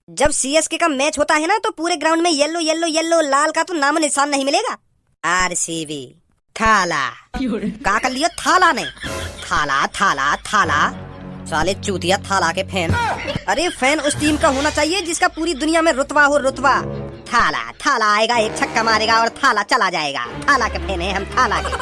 जब सीएसके का मैच होता है ना तो पूरे ग्राउंड में येलो येलो येलो, लाल का तो नाम निशान नहीं मिलेगा। आरसीबी थाला का कर लियो, थाला ने थाला थाला थाला, साले चूतिया थाला के फैन। अरे फैन उस टीम का होना चाहिए जिसका पूरी दुनिया में रुतबा हो, रुतबा। थाला थाला आएगा, एक छक्का मारेगा और थाला चला जाएगा। थाला के फैन है हम, थाला के।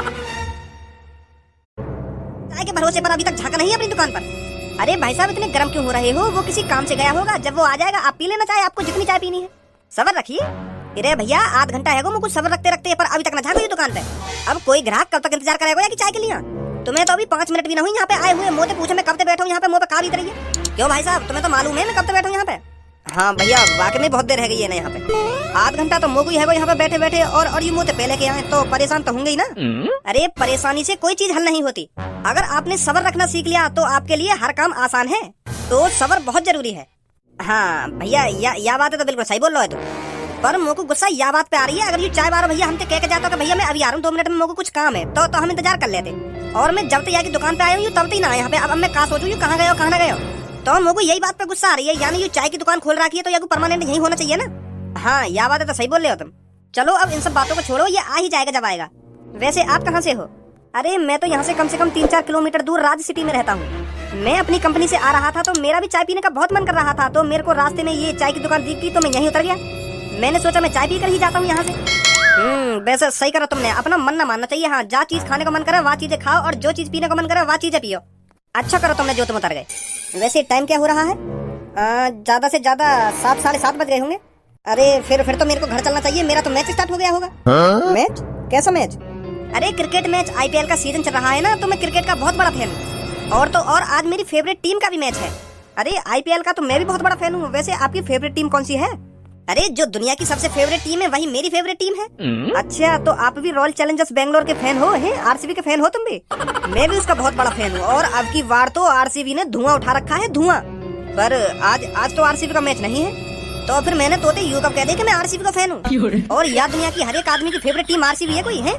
चाय के भरोसे पर अभी तक झांका नहीं है अपनी दुकान पर। अरे भाई साहब इतने गर्म क्यों हो रहे हो? वो किसी काम से गया होगा, जब वो आ जाएगा आप पी लेना चाहे, आपको जितनी चाय पीनी है। सबर रखिए। अरे भैया आध घंटा है मुझे सबर रखते रखते, पर अभी तक ना झांको ये दुकान पे। अब कोई ग्राहक कब तक इंतजार करेगा कि चाय के लिए? तुम्हें तो अभी 5 मिनट भी ना हुई यहाँ पे आए हुए। मुझे पूछो मैं कब से बैठा हूँ यहाँ पे, मुँह पे काली तरह है। क्यों भाई साहब तुम्हें तो मालूम है मैं कब से बैठा हूँ यहाँ पे? हाँ भैया वाकई में बहुत देर रह गई है ना यहाँ पे। आध घंटा तो मोगू है यहाँ पे बैठे बैठे, और ये मुँह पहले के आए तो परेशान तो होंगे ही ना। अरे परेशानी से कोई चीज हल नहीं होती। अगर आपने सबर रखना सीख लिया तो आपके लिए हर काम आसान है। तो सबर बहुत जरूरी है। हाँ भैया या बात है तो बिल्कुल सही बोल रहा है तू। पर मोको गुस्सा या बात पे आ रही है। अगर ये चाय बार भैया हमसे कह के जाता कि भैया मैं अभी आ रहा हूँ 2 मिनट में, मोको कुछ काम है, तो हम इंतजार कर लेते। और मैं जब तक यहाँ की दुकान पे आया हूँ तब तक ना यहाँ पे। अब मैं कहाँ सोचूं कहाँ गए हो कहाँ ना गए हो। तो मोको यही बात पे गुस्सा आ रही है। यानी ये चाय की दुकान खोल रखी है तो यहाँ परमानेंट यही होना चाहिए ना। हाँ या बात है तो सही बोल रहे हो तुम। चलो अब इन सब बातों को छोड़ो, ये आ ही जाएगा जब आएगा। वैसे आप कहाँ से हो? अरे मैं तो यहाँ से कम 3-4 किलोमीटर दूर राज सिटी में रहता हूँ। मैं अपनी कंपनी से आ रहा था तो मेरा भी चाय पीने का बहुत मन कर रहा था, तो मेरे को रास्ते में ये चाय की दुकान दिख गई तो मैं यहीं उतर गया। मैंने सोचा मैं चाय पी कर ही जाता हूँ यहाँ से। वैसे सही करा तुमने, अपना मन ना मानना चाहिए। हाँ जा चीज खाने का मन करे वह चीजें खाओ, और जो चीज पीने का मन करे वह चीजें पियो। अच्छा करो तुमने जो तुम उतर गए। वैसे टाइम क्या हो रहा है? ज्यादा से ज्यादा 7 साढ़े 7 बज गए होंगे। अरे फिर तो मेरे को घर चलना चाहिए। मेरा तो मैच स्टार्ट हो गया होगा। मैच? कैसा मैच? अरे क्रिकेट मैच, आईपीएल का सीजन चल रहा है ना, तो मैं क्रिकेट का बहुत बड़ा फैन हूँ। और तो और आज मेरी फेवरेट टीम का भी मैच है। अरे आईपीएल का तो मैं भी बहुत बड़ा फैन हूँ। वैसे आपकी फेवरेट टीम कौन सी है? अरे जो दुनिया की सबसे फेवरेट टीम है वही मेरी फेवरेट टीम है। अच्छा तो आप भी रॉयल चैलेंजर्स बैंगलोर के फैन हो? हैं आरसीबी के फैन हो तुम भी? मैं भी उसका बहुत बड़ा फैन हूँ। और अब की बार तो आरसीबी ने धुआं उठा रखा है, धुआं। पर आज तो आरसीबी का मैच नहीं है, तो फिर मैंने तोते यू कब कह दिया कि मैं आरसीबी का फैन हूँ। और या दुनिया की हर एक आदमी की फेवरेट टीम आरसीबी है कोई है?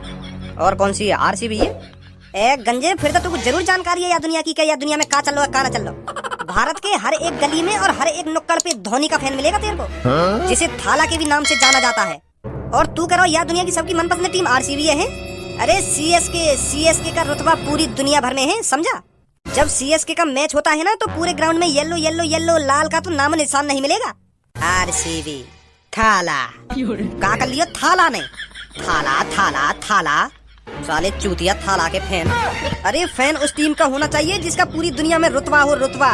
और कौन सी आरसीबी है? ए गंजे फिर तो तुमको जरूर जानकारी है या दुनिया की, क्या या दुनिया में कहाँ चल रहा है कहाँ ना चल रहा। भारत के हर एक गली में और हर एक नुक्कड़ पे धोनी का फैन मिलेगा तेरे को, जिसे थाला के भी नाम से जाना जाता है। और तू करो या दुनिया की सबकी मनपसंद टीम आरसीबी है। अरे सीएसके का रुतबा पूरी दुनिया भर में है, समझा? जब सीएसके का मैच होता है ना तो पूरे ग्राउंड में येलो येलो येलो, लाल का तो नाम निशान नहीं मिलेगा। आरसीबी थाला का कर लियो, थाला ने थाला थाला थाला, साले चूतिया थाला के फैन। अरे फैन उस टीम का होना चाहिए जिसका पूरी दुनिया में रुतबा हो, रुतबा।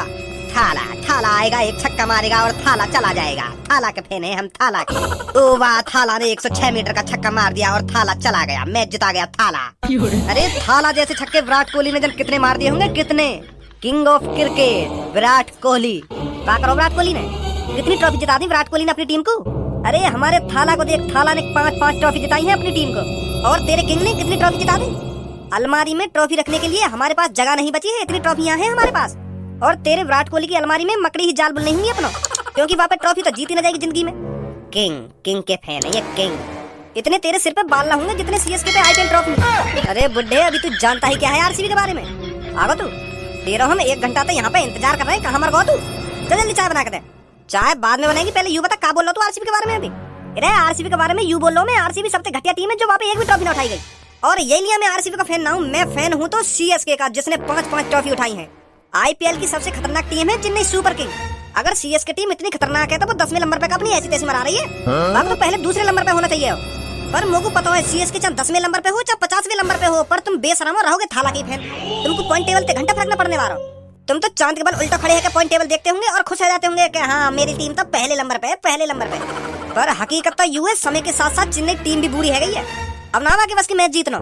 थाला थाला आएगा, एक छक्का मारेगा और थाला चला जाएगा। थाला के फैन है हम, थाला के। ओ वाह, थाला ने 106 मीटर का छक्का मार दिया और थाला चला गया, मैच जिता गया थाला। अरे थाला जैसे छक्के विराट कोहली ने जब कितने मार दिए होंगे, कितने। King of cricket Virat Kohli. क्या करो विराट कोहली ने कितनी ट्रॉफी जिता दी विराट कोहली ने अपनी टीम को। अरे हमारे थाला को देख, थाला ने 5 ट्रॉफी जिताई है अपनी टीम को। और तेरे किंग ने कितनी ट्रॉफी जिता दी। अलमारी में ट्रॉफी रखने के लिए हमारे पास जगह नहीं बची है, इतनी ट्रॉफियां हैं हमारे पास। और तेरे विराट कोहली की अलमारी में मकड़ी ही जाल बुन नहीं हुई अपना, क्योंकि वहाँ पे ट्रॉफी तो जीती ना जाएगी जिंदगी में। किंग के फैन है ये किंग। इतने तेरे सिर पे बाल ना होंगे जितने सीएसके पे आईपीएल ट्रॉफी। अरे बुड्ढे अभी तू जानता ही क्या है आरसीबी के बारे में। आगो तू, तेरा हम 1 घंटा तो यहाँ पे इंतजार कर रहे हैं, कहाँ मर गो तू। चल जल्दी चाय बना के दे। चाय बाद में बनाएगी, पहले यू बता क्या बोल रहा तू आरसीबी के बारे में। अभी अरे आरसीबी के बारे में यू बोल रहा हूँ मैं। आरसीबी सबसे घटिया टीम है जो वहाँ पे एक भी ट्रॉफी ना उठाई गई। और यही लिया मैं आरसीबी का फैन ना हूँ, मैं फैन हूँ तो सीएसके का, जिसने 5 ट्रॉफी उठाई है। आईपीएल की सबसे खतरनाक टीम है चेन्नई सुपर किंग। अगर सीएसके टीम इतनी खतरनाक है तो वो 10वें नंबर पे अपनी ऐसी तैसी मरा रही है। अब तो पहले दूसरे नंबर पे होना चाहिए। पर मुझको पता है सीएसके चाहे 10वें नंबर पे हो चाहे 50वें नंबर पे हो, पर तुम बेशरम रहोगे थाला की फैन। तुमको पॉइंट टेबल पे घंटा फर्क न पड़ने वाला। तुम तो चांद के बल उल्टा खड़े होकर पॉइंट टेबल देखते होंगे और खुश हो जाते होंगे कि हाँ मेरी टीम तो पहले नंबर पे है, पहले नंबर पे। पर हकीकत तो यूं है, समय के साथ साथ चेन्नई टीम भी बुरी है गई है। अब ना बाकी बस की मैच जीतना।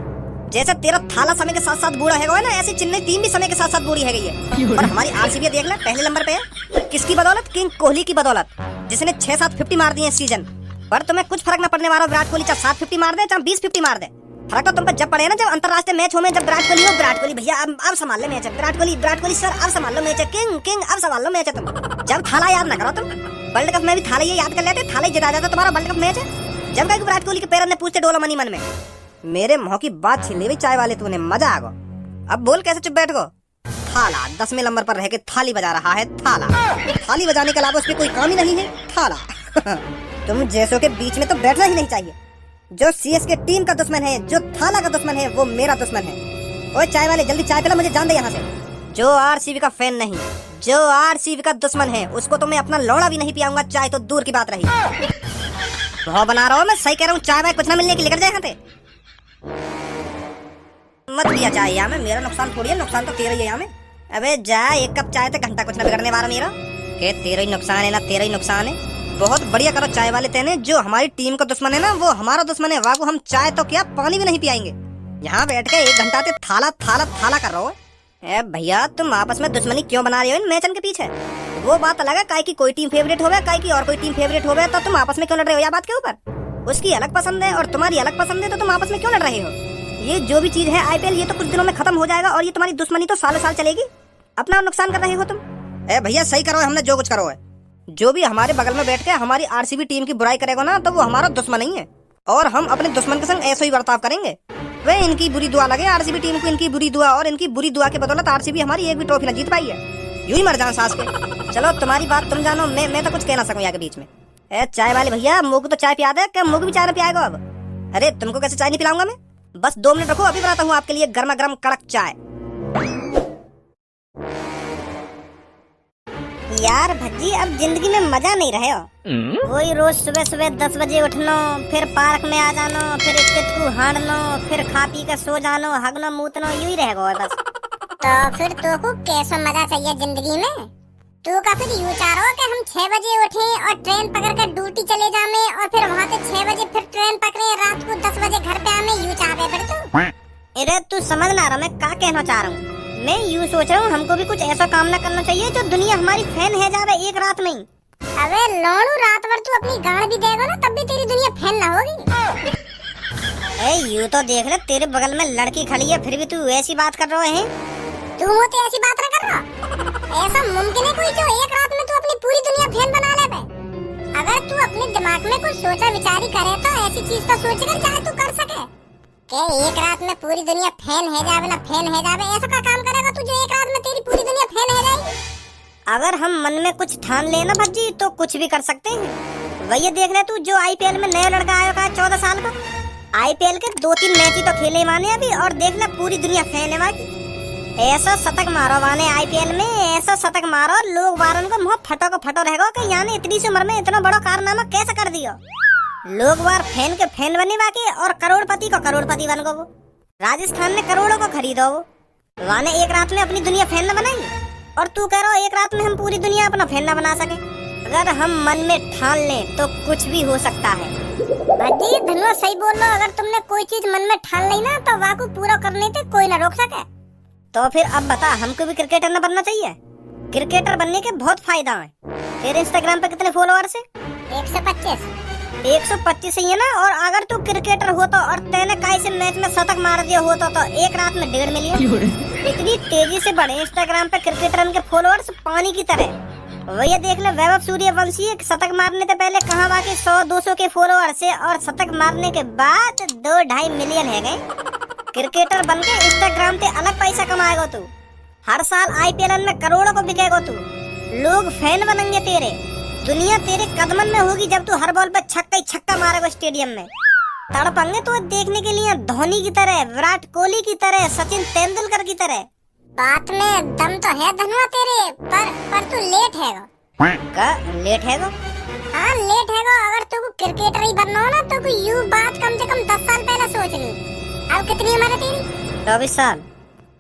जैसे तेरा थाला समय के साथ साथ बूढ़ा है ना, ऐसे चेन्नई टीम भी समय के साथ साथ बुरी है गई है। और हमारी आरसीबी देख ले पहले नंबर पे है। किसकी बदौलत? किंग कोहली की बदौलत, जिसने 6-7 50 मार दिए इस सीजन। पर तुम्हें कुछ फर्क न पड़ने वाला। विराट कोहली चाहे 7 50 मार दे चाहे 20 50 मार दे, फर्क तो तुम पर जब पड़े ना, जब अंतरराष्ट्रीय मैच हो में, जब विराट कोहली हो, विराट कोहली भैया अब संभाल ले मैच है। विराट कोहली सर अब संभाल लो मैच है। किंग अब संभाल लो मैच है। तुम जब थाला याद ना करो, तुम वर्ल्ड कप में भी थाला ये याद कर लेते, थाला जिता जाता तुम्हारा वर्ल्ड कप मैच है। जब कहीं विराट कोहली के पेरेंट्स ने पूछते डोलो मनी मन में, मेरे मुंह की बात छीन ली चाय वाले तूने, मजा आ गो। अब बोल कैसे चुप बैठ गो। थाला, 10वें नंबर पर रह के थाली बजा रहा है थाला। थाली बजाने के अलावा उस पे कोई काम ही नहीं है, थाला। तुम जैसों के बीच में तो बैठना ही नहीं चाहिए। जो सीएसके टीम का दुश्मन है, जो थाला का दुश्मन है, वो मेरा दुश्मन है। ओए चाय वाले, जल्दी चाय पिला, मुझे जान दे यहाँ से। जो आरसीबी का फैन नहीं, जो आरसीबी का दुश्मन है, उसको तो मैं अपना लौड़ा भी नहीं पियाऊंगा, चाय तो दूर की बात रही। बहुत बना रहा हूँ मैं, सही कह रहा हूँ। चाय वाय कुछ ना मिलने की लेकर जाए यहाँ पे। मत पिया चाय यहाँ में, मेरा नुकसान थोड़ी है, नुकसान तो तेरा ही है यहाँ में। अबे जा, एक कप चाय तो घंटा कुछ ना बिगड़ने वाला मेरा। के तेरा ही नुकसान है ना, तेरा ही नुकसान है। बहुत बढ़िया करो चाय वाले तेने, जो हमारी टीम का दुश्मन है ना, वो हमारा दुश्मन है। वागू हम चाय तो क्या, पानी भी नहीं पियाएंगे। यहाँ बैठ के 1 घंटा से थाला थाला थाला कर रहे हो। ए भैया, तुम आपस में दुश्मनी क्यों बना रहे हो इन मैचन के पीछे? वो बात अलग है, काय की कोई टीम फेवरेट हो गया, काय की और कोई टीम फेवरेट हो गया, तो तुम आपस में क्यों लड़ रहे हो या बात के ऊपर? उसकी अलग पसंद है और तुम्हारी अलग पसंद है, तो तुम आपस में क्यों लड़ रहे हो? ये जो भी चीज है आईपीएल, ये तो कुछ दिनों में खत्म हो जाएगा और ये तुम्हारी दुश्मनी तो सालों साल चलेगी। अपना नुकसान कर रहे हो तुम। ए भैया सही करो, हमने जो कुछ करो है। जो भी हमारे बगल में बैठ के हमारी आरसीबी टीम की बुराई करेगा ना, तो वो हमारा दुश्मन नहीं है और हम अपने दुश्मन के संग ऐसा ही बर्ताव करेंगे। वे इनकी बुरी दुआ लगे आरसीबी टीम को, इनकी बुरी दुआ, और इनकी बुरी दुआ के बदौलत आरसीबी हमारी एक भी ट्रॉफी ना जीत पाई है। यूं ही मर जान सांस के। चलो तुम्हारी बात तुम जानो, मैं तो कुछ कह ना सकूं यहाँ के बीच में। ए चाय वाले भैया, मुझको तो चाय पिया दे। क्या मुझको भी चाय न पियाएगा अब? अरे तुमको कैसे चाय नहीं पिलाऊंगा मैं? बस 2 मिनट रखो, अभी बनाता हूँ आपके लिए गर्मा गर्म कड़क चाय। यार भज्जी, अब जिंदगी में मजा नहीं रहे हो। वही रोज सुबह सुबह 10 बजे उठनो, फिर पार्क में आ जानो, फिर इतकू हारनो, फिर खा पी कर सो जानो, हगनो मूतनो, यूं ही रहेगा बस। तो फिर तो को कैसा मजा चाहिए जिंदगी में? तू का फिर यूं चाह रहा कि हम 6 बजे उठे और ट्रेन पकड़ कर ड्यूटी चले जामे और फिर वहाँ से 6 बजे फिर ट्रेन पकड़े, रात को 10 बजे घर पे आमे, यूं चाह रहे फिर तू? अरे तू समझ ना रहा मैं क्या कहना चाह रहा हूँ। मैं यूं सोच रहा हूँ, हमको भी कुछ ऐसा काम ना करना चाहिए जो दुनिया हमारी फैन है जावे एक रात में ही। अबे लोनू, रात भर तू अपनी गाड़ भी देगा ना, तब भी तेरी दुनिया फैन ना होगी। ए यूं तो देख ले, तेरे बगल में लड़की खड़ी है, फिर भी तू ऐसी बात कर रहे हैं। तू होते ऐसी बात ना कर रहा। ऐसा मुमकिन है कोई जो एक रात में तू अपनी पूरी दुनिया फैन बना ले बे? अगर तू अपने दिमाग में कुछ सोचा विचारी करे तो ऐसी चीज तो सोच कर चाहे तू कर सके कि एक रात में पूरी दुनिया फैन है जावे ना, फैन है जावे। ऐसा क्या काम करेगा तू जो एक रात में तेरी पूरी दुनिया फैन है जाएगी? अगर हम मन में कुछ ठान लेना भज्जी, तो कुछ भी कर सकते हैं। वही देख ले तू, जो आईपीएल में नया लड़का आया है 14 साल का, आईपीएल के 2-3 मैच ही तो खेले माने अभी, और देख ले पूरी दुनिया फैन है बाकी। ऐसा शतक मारो वाने आईपीएल में, ऐसा शतक मारो, लोग बारन को मुंह फटो को फटो रहेगा कि यानी इतनी सी उम्र में इतना बड़ा कारनामा कैसे कर दिया। लोग बार फैन के फैन बने बाकी, और करोड़पति को करोड़पति बन गो। वो राजस्थान में करोड़ों को खरीदो, वो वाने एक रात में अपनी दुनिया फैन न बनाई, और तू कह रहा एक रात में हम पूरी दुनिया अपना फैन न बना सके। अगर हम मन में ठान लें तो कुछ भी हो सकता है। भज्जी धन्नो सही बोल लो, अगर तुमने कोई चीज मन में ठान ली ना तो वाकू पूरा करने से कोई ना रोक सके। तो फिर अब बता, हमको भी क्रिकेटर न बनना चाहिए? क्रिकेटर बनने के बहुत फायदा है। तेरे इंस्टाग्राम पे कितने फॉलोअर्स है? 125। 125 ही है ना। और अगर तू क्रिकेटर हो तो, और तेने काई से मैच में शतक मार दिया हो तो एक रात में 1.5 मिलियन। इतनी तेजी से बढ़े इंस्टाग्राम पे क्रिकेटर के फॉलोअर्स पानी की तरह। वही देख ले, वैभव सूर्यवंशी शतक मारने से पहले कहाँ बाकी 100-200 के फॉलोअर्स है, और शतक मारने के बाद 2-2.5 मिलियन है गए। क्रिकेटर बन के इंस्टाग्राम पे अलग पैसा कमाएगा तू। हर साल आईपीएल में करोड़ों को बिकेगा तू। लोग फैन बनेंगे तेरे, दुनिया तेरे कदमन में होगी जब तू हर बॉल पे छक्का ही छक्का मारेगा स्टेडियम में। तड़पेंगे तो देखने के लिए धोनी की तरह, विराट कोहली की तरह, सचिन तेंदुलकर की तरह। बात में दम तो है धनवा तेरे, पर तू लेट हैगा। का लेट हैगा? हाँ लेट हैगा। अगर तू क्रिकेटर ही बनना हो ना तो यूं बात कम से कम 10 साल पहले सोचनी। अब कितनी उम्र है तेरी? 24 साल।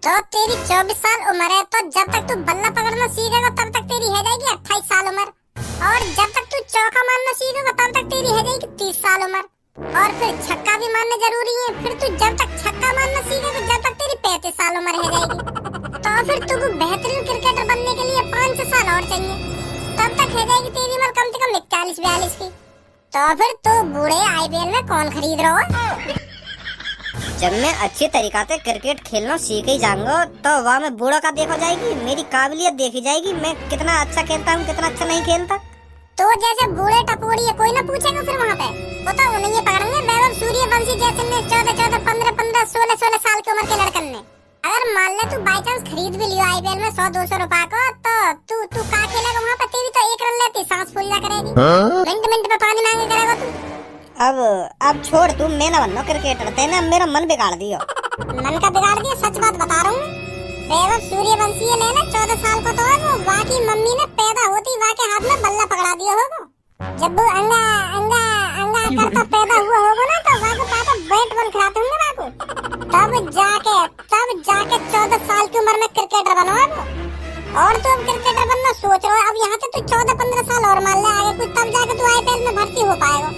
तो तेरी 24 साल उम्र है, तो जब तक तू बल्ला पकड़ना सीखेगा तब तक तेरी है जाएगी 28 साल उम्र, और जब तक तू चौका मारना सीखेगा तब तक तेरी है जाएगी 30 साल उम्र, और फिर छक्का भी मारना जरूरी है। फिर तू जब तक छक्का मारना सीखेगा जब तक तेरी 35 साल उम्र है जाएगी। तो फिर तुमको बेहतरीन क्रिकेटर बनने के लिए 5 साल और चाहिए, तब तक है जाएगी तेरी उम्र कम से कम 41-42 की। तो फिर तू बूढ़े आईपीएल में कौन खरीद रहा है? जब मैं अच्छी तरीका से क्रिकेट खेलना सीख ही जाऊंगा तो वहाँ में बूढ़ा का देखा जाएगी, मेरी काबिलियत देखी जाएगी, मैं कितना अच्छा खेलता हूँ कितना अच्छा नहीं खेलता। तो जैसे बूढ़े टपोरी है कोई ना पूछेगा फिर वहाँ पे, वो तो उन्हें ये पकड़ेंगे। वैभव सूर्यवंशी जैसे ने 14-14, 15-15, 16-16 साल की उम्र के लड़कन ने, अगर और मान ले तू बाई चांस खरीद भी लियो आईपीएल में 100-200 रुपए को, तो तू का खेलेगा वहाँ पे? तेरी तो एक रन लेती सांस फूल जा करेगी। मिनट मिनट पे पानी मांगे करेगा तू। अब छोड़ तू, मैं ना बनना क्रिकेटर, तेने मेरा मन बिगाड़ दियो। मन का बिगाड़ दिया? सच बात बता रहा हूँ। वैभव सूर्यवंशी ले ले, 14 साल को तो है वो। वहाँ की मम्मी ने पैदा होती वहाँ के हाथ में बल्ला पकड़ा दिया होगा। जब वो अंगा अंगा अंगा करता पैदा हुआ होगा ना, तो वहाँ के पापा बैट बॉल खिलाते होंगे वहाँ को। तब जाके 14 साल की उम्र में क्रिकेटर बना है वो। और तू अब क्रिकेटर बनना सोच रहा है। अब यहाँ से तू 14-15 साल और मान ले आगे कुछ, तब जाके तू आईपीएल में भर्ती हो पाएगा।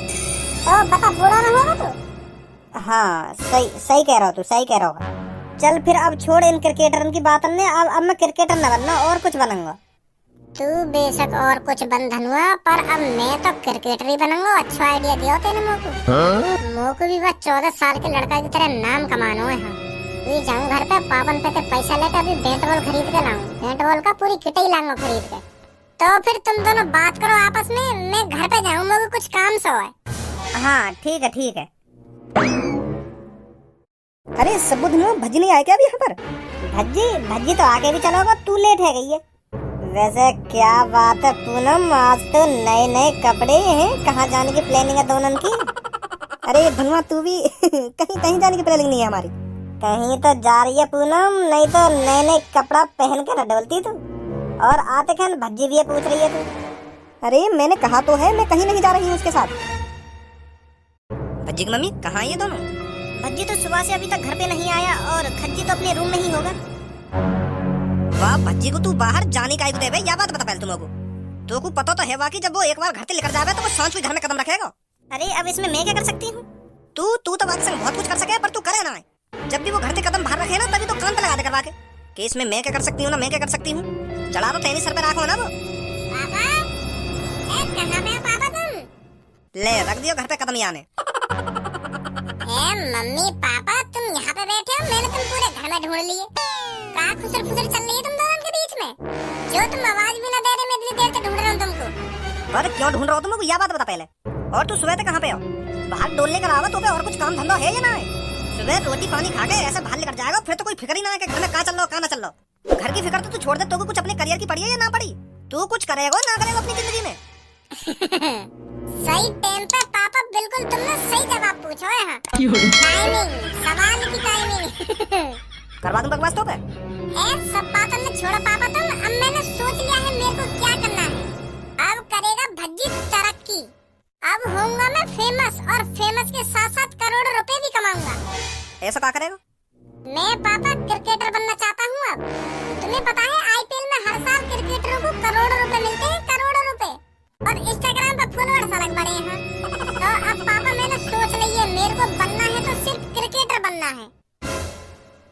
तो बता, बूढ़ा ना होगा तू? हाँ सही कह रहा हो तू, सही कह रहा होगा। चल फिर अब छोड़ इन क्रिकेटरन की बात ने। अब मैं क्रिकेटर न बनना और कुछ बनूंगा। तू बेशक और कुछ बन धनुआ, पर अब मैं तो क्रिकेटर ही बनूंगा। अच्छा आइडिया दिया तेने मोको भी बस 14 साल के लड़का की तरह नाम कमाना है। हाँ, तू जाऊँ घर पे पापन पे पैसा लेकर अभी बैट बॉल खरीद के लाऊं। बैट बॉल का पूरी किट ही लाऊंगा खरीद के। तो फिर तुम दोनों बात करो आपस में, मैं घर पे जाऊँ, मुझे कुछ काम सो है। हाँ ठीक है। अरे सबू धनु, भज्जी नहीं आए क्या अभी यहाँ पर? भज्जी तो आगे भी चलोगा, तू लेट है गई है। वैसे क्या बात है पूनम, आज तो नए कपड़े हैं। कहाँ जाने की प्लानिंग है दोनों की? अरे धनुआ तू भी कहीं जाने की प्लानिंग नहीं है हमारी? कहीं तो जा रही है पूनम, नहीं तो नए कपड़ा पहन के न डोलती तू। और आते खान भज्जी भी पूछ रही है तू। अरे मैंने कहा तो है मैं कहीं नहीं जा रही हूँ उसके साथ। भज्जी की मम्मी कहाँ ये दोनों? भज्जी तो सुबह से अभी तक घर पे नहीं आया और खज्जी तो अपने रूम में ही होगा। वाह, भज्जी को तू बाहर जाने का दे या बात बता पहले तुमको। तो पता तो है वाकई जब वो एक बार घर से लेकर जावे तो वो सांझ को घर में कदम रखेगा। अरे अब इसमें मैं क्या कर सकती हूँ? तू तो बात संग बहुत कुछ कर सके, पर तू करे ना। जब भी वो घर से कदम बाहर रखे ना, तभी तो कान पे लगा दे करवा के कि इसमें मैं क्या कर सकती हूँ ना, मैं क्या कर सकती हूँ। चला तो तेरी सर पे रखो ना वो। पापा, कहाँ पे पापा तुम? ले रख दियो घर पे कदम ही आने। मम्मी पापा तुम यहाँ पे बैठे हो, मैंने तुम पूरे घर में ढूंढ लिए। कहाँ खुसर फुसर चल रही है तुम दोनों के बीच में? जो तुम आवाज भी ना दे रहे, मैं इतनी देर से ढूंढ रहा हूँ तुमको। पर क्यों ढूंढ रहा हो तुमको, यह बात बता पहले। और तू सुबह से कहाँ पे हो? बाहर डोल लेकर आवा तो पे और कुछ काम धंधा है या ना है? सुबह रोटी पानी खा के ऐसे बाहर लेकर जाएगा, फिर तो कोई फिक्र ही ना है कि घर में कहाँ चल रहा हो कहाँ ना चल रहा हो। घर की फिक्र तो तू छोड़ दे। तो कुछ अपने करियर की पड़ी है या ना पड़ी? तू कुछ करेगा ना करेगा अपनी जिंदगी में? सही टाइम पे पापा, बिल्कुल तुमने सही जवाब पूछा है। हाँ, टाइमिंग, सवाल की टाइमिंग। करवा दूं बकवास तो पे? सब बात हमने छोड़ा पापा तुम। अब मैंने सोच लिया है मेरे को क्या करना है। अब करेगा भज्जी तरक्की। अब होऊंगा मैं फेमस, और फेमस के साथ साथ करोड़ों रुपए भी कमाऊंगा। ऐसा क्या करेगा? मैं पापा क्रिकेटर बनना चाहता हूँ। अब तुम्हें पता है आईपीएल में हर साल क्रिकेटरों को करोड़ों रुपए मिलते हैं, करोड़ों रुपए। और इंस्टाग्राम पर फॉलोअर्स अलग बढ़े हैं। तो अब पापा मैंने सोच ली है, मेरे को बनना है तो सिर्फ क्रिकेटर बनना है।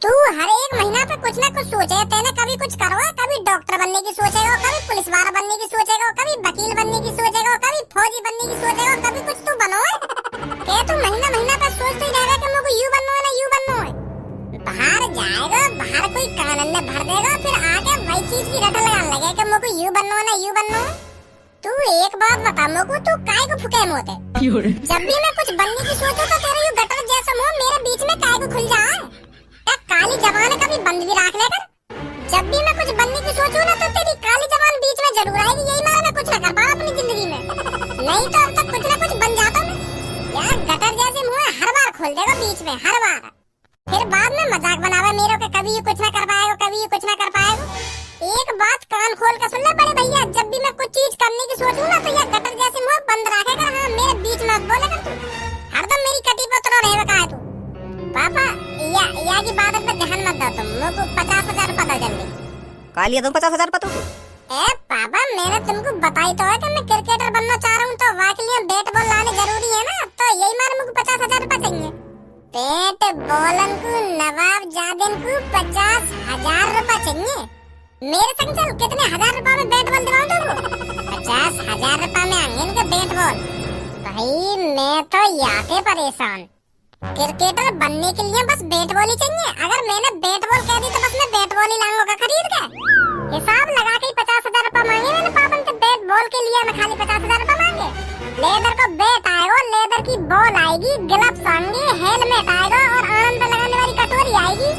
तू हर एक महीना पे कुछ ना कुछ सोचे। तेने कभी कुछ करो, कभी डॉक्टर बनने की सोचेगा, कभी पुलिस वाला बनने की सोचेगा, कभी वकील बनने की सोचेगा, कभी फौजी बनने की सोचेगा, कभी कुछ तू बनो है। तू महीना पे सोचते ही रहेगा कि मुझे यूं बनना है ना यूं बनना है। बाहर जाएगा, बाहर कोई कानन में भर देगा, फिर आके वही चीज की रट लगाने लगे कि मुझे यूं बनना है ना यूं बनना है। तू एक बात बता मुझको, तू काय को फुके मोते? जब भी मैं कुछ बनने की सोचूं तो तेरे यूं गटर जैसा मुंह मेरे बीच में काय को खुल जाए। क्या काली जबान कभी बंद भी रख लेकर? जब भी मैं कुछ बनने की सोचूं ना, तो तेरी काली जबान बीच में जरूर आएगी। यही मारा मैं कुछ ना कर पाऊं अपनी जिंदगी में। नहीं तो अब तक कुछ ना कुछ बन जाता मैं। यार गटर जैसे मुंह हर बार खोल देगा बीच में, हर बार। फिर बाद में मजाक बनावा मेरे को, कभी ये कुछ ना कर पाएगा, कभी ये कुछ ना कर पाएगा। एक बात कान खोल कर सुन ले बड़े भैया, जब भी मैं कुछ चीज करने की सोचूं ना, तो ये गटर जैसे मुंह बंद रखेगा। हाँ, मेरे बीच में बोले कर तू। हरदम मेरी कटी पर रहेगा का है तू। पापा या की बात पे ध्यान मत दो तुम। मुझको 50,000 रुपए दो जल्दी। का लिया तुम 50,000 रुपए तुमको? पापा मैंने तुमको बताई तो है कि मैं क्रिकेटर बनना चाह रहा हूँ, तो वहाँ के लिए बैट बॉल लाने जरूरी है ना। तो यही मार मुझको 50,000 रुपए चाहिए। बैट बॉलन को नवाब जादिन को 50,000 रुपए चाहिए। मेरे संग चल, कितने हजार रुपए में बैट बॉल दिलाऊं तुमको? 50,000 रुपए में आएंगे इनके बैट बॉल। भाई मैं तो याते परेशान। क्रिकेटर बनने के लिए बस बैट बॉल ही चाहिए। अगर मैंने बैट बॉल कह दी तो बस मैं बैट बॉल ही लाऊंगा खरीद के। हिसाब लगा के 50,000 रुपए मांगे मैंने पापन से बैट बॉल के लिए। मैं खाली 50,000 रुपए मांगे। लेदर का बैट आएगा, लेदर की बॉल आएगी, ग्लव्स आएंगे, हेलमेट आएगा और आनंद लगाने वाली कटोरी आएगी।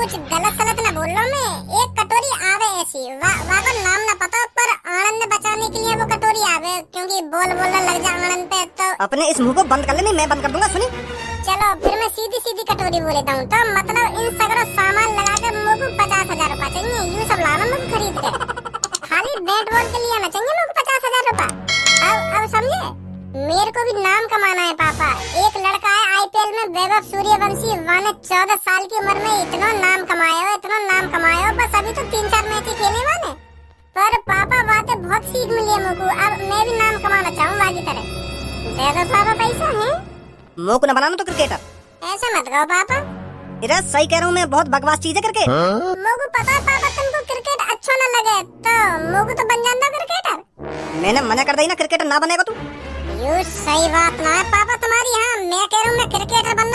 कुछ गलत सलत ना बोल रहा मैं। एक कटोरी आवे ऐसी वा को नाम ना पता, पर आनंद ने बचाने के लिए वो कटोरी आवे, क्योंकि बोलने लग जा आनंद पे तो अपने इस मुंह को बंद कर ले, नहीं मैं बंद कर दूंगा। सुनी चलो फिर मैं सीधी सीधी कटोरी बोले दूं तो मतलब इन सगरो सामान लगा के मुझको 50,000 रुपए चाहिए। यूं सब लाना मुझको खरीद के, खाली बैट बॉल के लिए ना चाहिए मुझको 50,000 रुपए। अब समझे, मेरे को भी नाम कमाना है पापा। एक लड़का है आईपीएल में वैभव सूर्यवंशी, वाने 14 साल की उम्र में इतना नाम कमाया हो, बस अभी तो 3-4 मैच ही खेले वाने। पर पापा बातें बहुत सीख मिली है मुझको, अब मैं भी नाम कमाना चाहूँ की तरह। दे दो पापा पैसा है। मुंह को न बनाना तो क्रिकेटर। ऐसा मत कहो पापा। इरे सही कह रहा हूँ मैं, बहुत बकवास चीज है क्रिकेट। मुझको पता है पापा तुमको क्रिकेट अच्छा न लगे, तो मुझको तो बन जाना क्रिकेटर। मैंने मना कर दी ना, क्रिकेटर ना बनेगा तू। यू सही बात ना है पापा तुम्हारी। हाँ मैं कह रहा हूँ मैं क्रिकेटर बनना